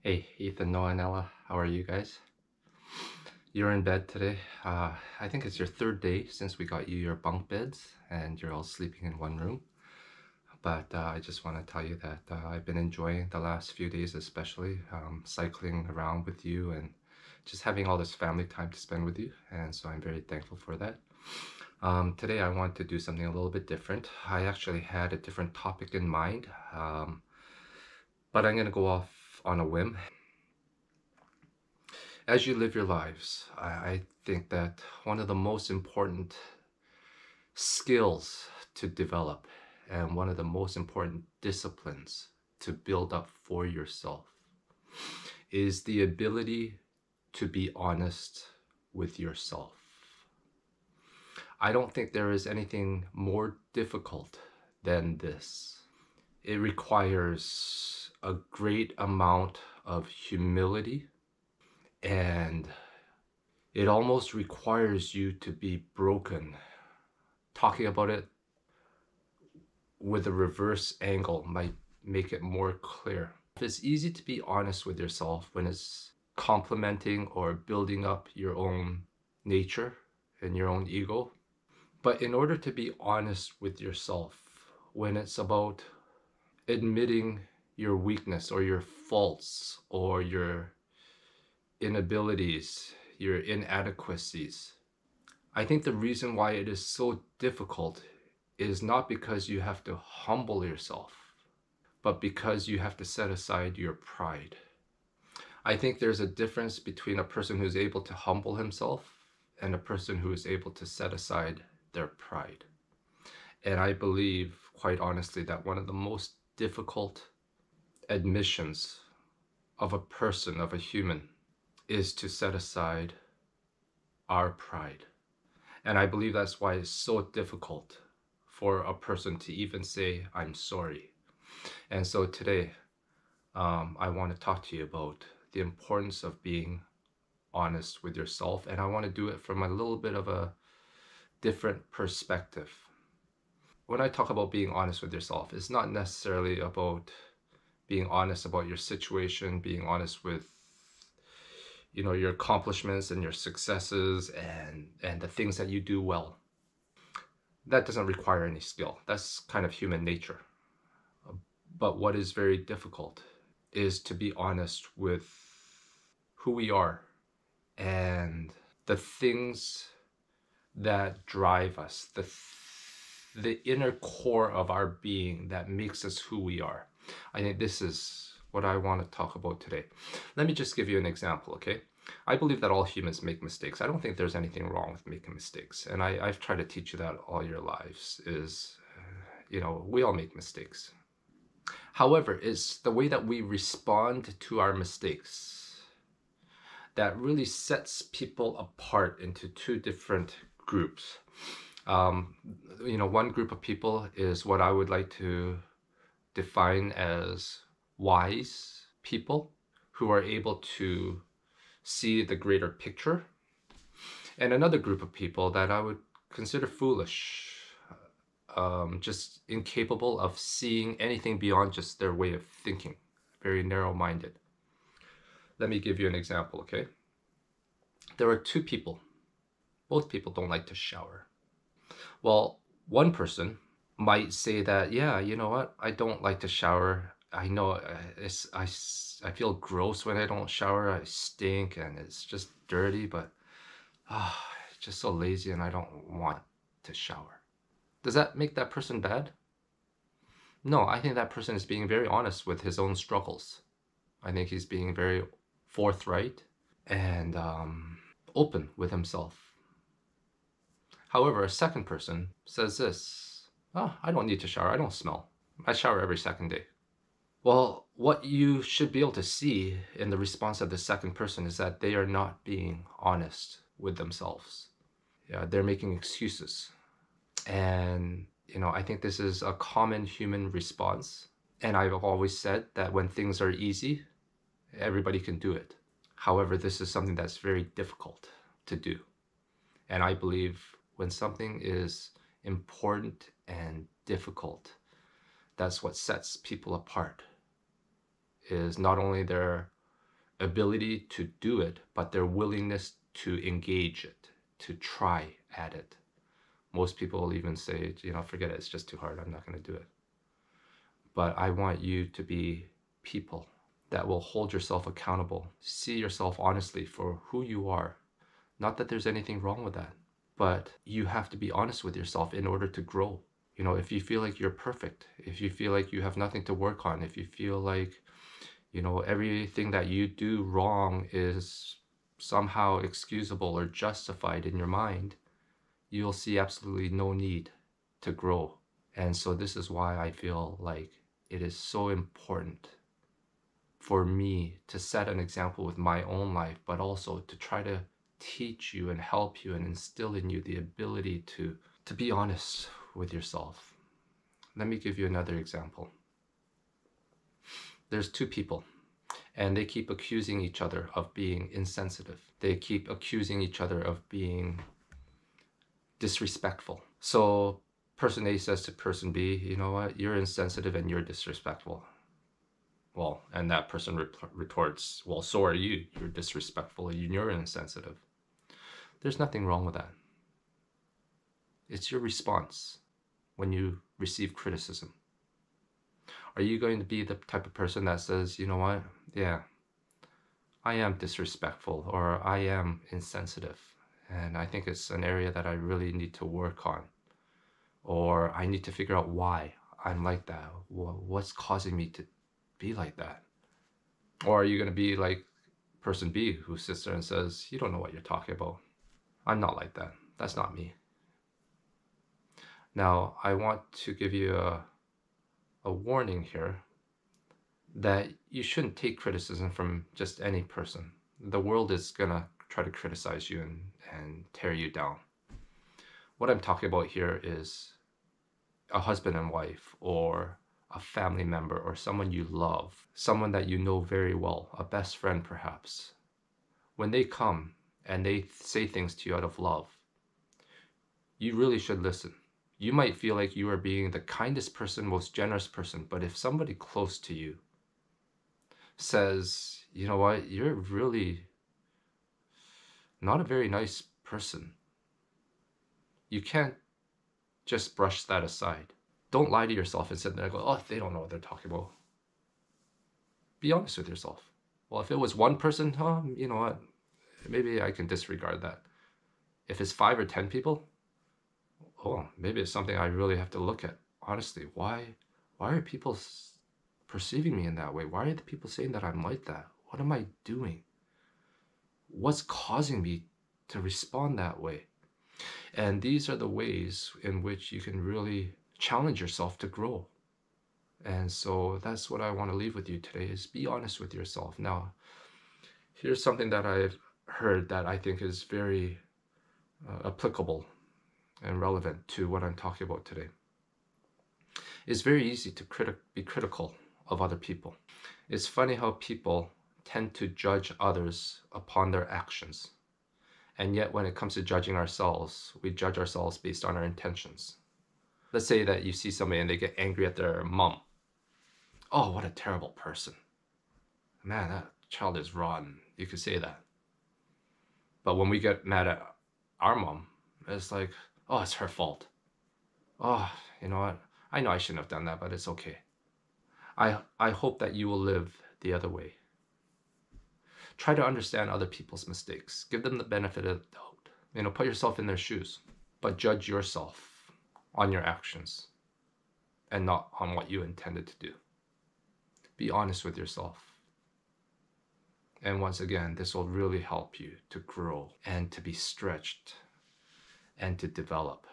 Hey, Ethan, Noah, and Ella, how are you guys? You're in bed today. I think it's your third day since we got you your bunk beds and you're all sleeping in one room. But I just want to tell you that I've been enjoying the last few days, especially cycling around with you and just having all this family time to spend with you. And so I'm very thankful for that. Today I want to do something a little bit different. I actually had a different topic in mind, but I'm going to go off on a whim. As you live your lives, I think that one of the most important skills to develop and one of the most important disciplines to build up for yourself is the ability to be honest with yourself. I don't think there is anything more difficult than this. It requires a great amount of humility, and it almost requires you to be broken. Talking about it with a reverse angle might make it more clear. It's easy to be honest with yourself when it's complementing or building up your own nature and your own ego. But in order to be honest with yourself, when it's about admitting your weakness or your faults or your inabilities, your inadequacies, I think the reason why it is so difficult is not because you have to humble yourself, but because you have to set aside your pride. I think there's a difference between a person who's able to humble himself and a person who is able to set aside their pride. And I believe, quite honestly, that one of the most difficult admissions of a person, of a human, is to set aside our pride. And I believe that's why it's so difficult for a person to even say, I'm sorry. And so today, I want to talk to you about the importance of being honest with yourself. And I want to do it from a little bit of a different perspective. When I talk about being honest with yourself, it's not necessarily about being honest about your situation, being honest with your accomplishments and your successes and the things that you do well. That doesn't require any skill. That's kind of human nature. But what is very difficult is to be honest with who we are and the things that drive us, the inner core of our being that makes us who we are. I think this is what I want to talk about today. Let me just give you an example, okay? I believe that all humans make mistakes. I don't think there's anything wrong with making mistakes. And I've tried to teach you that all your lives is, we all make mistakes. However, it's the way that we respond to our mistakes that really sets people apart into two different groups. One group of people is what I would like to define as wise people who are able to see the greater picture, and another group of people that I would consider foolish, just incapable of seeing anything beyond just their way of thinking, very narrow-minded. Let me give you an example, okay? There are two people. Both people don't like to shower. Well, one person might say that, yeah, you know what? I don't like to shower. I know I feel gross when I don't shower. I stink and it's just dirty, but it's just so lazy and I don't want to shower. Does that make that person bad? No, I think that person is being very honest with his own struggles. I think he's being very forthright and open with himself. However, a second person says this, oh, I don't need to shower, I don't smell. I shower every second day. Well, what you should be able to see in the response of the second person is that they are not being honest with themselves. Yeah, they're making excuses. And, I think this is a common human response. And I've always said that when things are easy, everybody can do it. However, this is something that's very difficult to do. And I believe when something is important and difficult, that's what sets people apart, is not only their ability to do it, but their willingness to engage it, to try at it. Most people will even say, you know, forget it, it's just too hard, I'm not going to do it. But I want you to be people that will hold yourself accountable, see yourself honestly for who you are. Not that there's anything wrong with that, but you have to be honest with yourself in order to grow. You know, if you feel like you're perfect, if you feel like you have nothing to work on, if you feel like, you know, everything that you do wrong is somehow excusable or justified in your mind, you'll see absolutely no need to grow. And so this is why I feel like it is so important for me to set an example with my own life, but also to try to teach you and help you and instill in you the ability to be honest with yourself. Let me give you another example. There's two people, and they keep accusing each other of being insensitive. They keep accusing each other of being disrespectful. So person A says to person B, you know what, you're insensitive and you're disrespectful. Well, and that person retorts, well, so are you. You're disrespectful and you're insensitive. There's nothing wrong with that. It's your response when you receive criticism. Are you going to be the type of person that says, you know what, yeah, I am disrespectful or I am insensitive, and I think it's an area that I really need to work on, or I need to figure out why I'm like that. What's causing me to be like that? Or are you going to be like person B who sits there and says, you don't know what you're talking about. I'm not like that. That's not me. Now, I want to give you a warning here that you shouldn't take criticism from just any person. The world is going to try to criticize you and tear you down. What I'm talking about here is a husband and wife, or a family member, or someone you love, someone that you know very well, a best friend perhaps. When they come and they say things to you out of love, you really should listen. You might feel like you are being the kindest person, most generous person, but if somebody close to you says, you know what, you're really not a very nice person, you can't just brush that aside. Don't lie to yourself and sit there and go, oh, they don't know what they're talking about. Be honest with yourself. Well, if it was one person, you know what, maybe I can disregard that. If it's 5 or 10 people, oh, maybe it's something I really have to look at. Honestly, why are people perceiving me in that way? Why are the people saying that I'm like that? What am I doing? What's causing me to respond that way? And these are the ways in which you can really challenge yourself to grow. And so that's what I want to leave with you today, is be honest with yourself. Now, here's something that I've heard that I think is very applicable and relevant to what I'm talking about today. It's very easy to be critical of other people. It's funny how people tend to judge others upon their actions. And yet when it comes to judging ourselves, we judge ourselves based on our intentions. Let's say that you see somebody and they get angry at their mom. Oh, what a terrible person. Man, that child is rotten. You could say that. But when we get mad at our mom, it's like, oh, it's her fault. Oh, you know what? I know I shouldn't have done that, but it's okay. I hope that you will live the other way. Try to understand other people's mistakes. Give them the benefit of the doubt. You know, put yourself in their shoes, but judge yourself on your actions and not on what you intended to do. Be honest with yourself. And once again, this will really help you to grow and to be stretched and to develop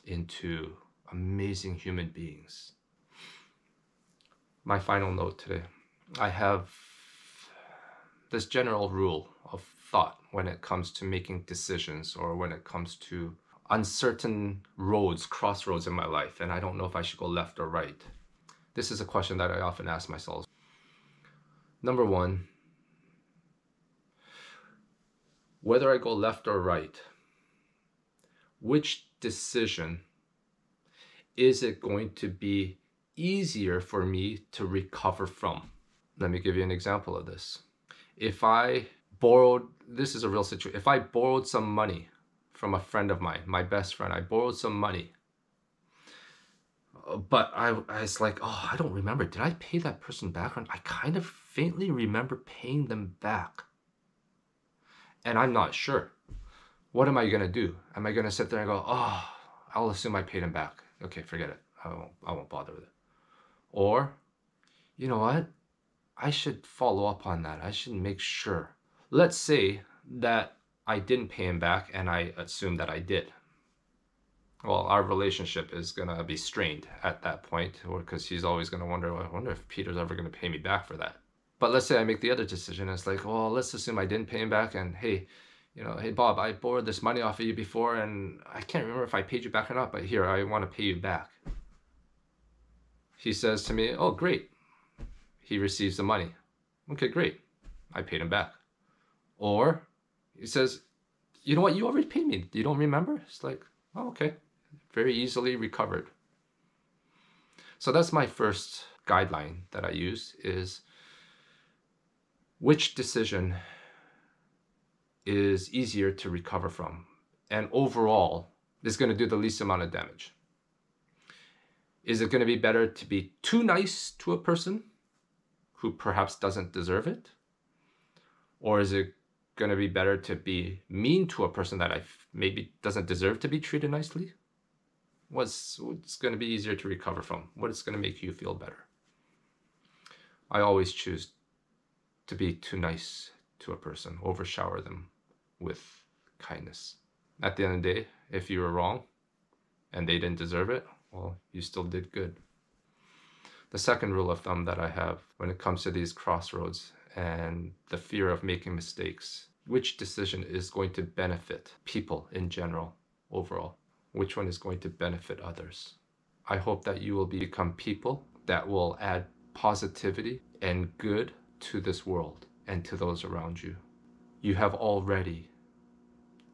into amazing human beings. My final note today, I have this general rule of thought when it comes to making decisions, or when it comes to uncertain crossroads in my life, and I don't know if I should go left or right. This is a question that I often ask myself. Number one, whether I go left or right, which decision is it going to be easier for me to recover from? Let me give you an example of this. If I borrowed, this is a real situation, if I borrowed some money from a friend of mine, my best friend, I borrowed some money, but I was like, oh, I don't remember. Did I pay that person back? I kind of faintly remember paying them back. And I'm not sure. What am I going to do? Am I going to sit there and go, oh, I'll assume I paid him back. Okay, forget it. I won't bother with it. Or, you know what? I should follow up on that. I should make sure. Let's say that I didn't pay him back and I assume that I did. Well, our relationship is going to be strained at that point, or because he's always going to wonder, well, I wonder if Peter's ever going to pay me back for that. But let's say I make the other decision. It's like, well, let's assume I didn't pay him back, and hey, hey, Bob, I borrowed this money off of you before, and I can't remember if I paid you back or not, but here, I want to pay you back. He says to me, oh, great. He receives the money. Okay, great. I paid him back. Or he says, you know what? You already paid me. You don't remember? It's like, oh, okay. Very easily recovered. So that's my first guideline that I use, is which decision is easier to recover from and overall is going to do the least amount of damage. Is it going to be better to be too nice to a person who perhaps doesn't deserve it? Or is it going to be better to be mean to a person that maybe doesn't deserve to be treated nicely? What's going to be easier to recover from? What is going to make you feel better? I always choose to be too nice to a person, overshower them with kindness. At the end of the day, if you were wrong and they didn't deserve it, well, you still did good. The second rule of thumb that I have when it comes to these crossroads and the fear of making mistakes, which decision is going to benefit people in general, overall? Which one is going to benefit others? I hope that you will become people that will add positivity and good to this world and to those around you. You have already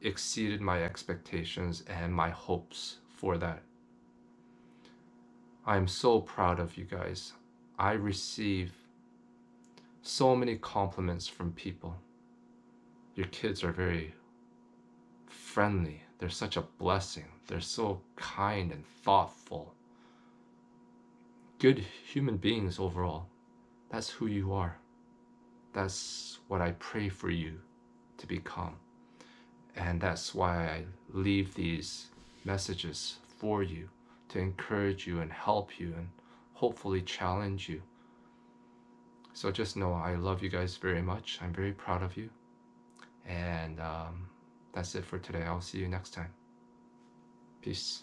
exceeded my expectations and my hopes for that. I'm so proud of you guys. I receive so many compliments from people. Your kids are very friendly. They're such a blessing. They're so kind and thoughtful. Good human beings overall. That's who you are. That's what I pray for you to become. And that's why I leave these messages for you, to encourage you and help you and hopefully challenge you. So just know I love you guys very much. I'm very proud of you. And that's it for today. I'll see you next time. Peace.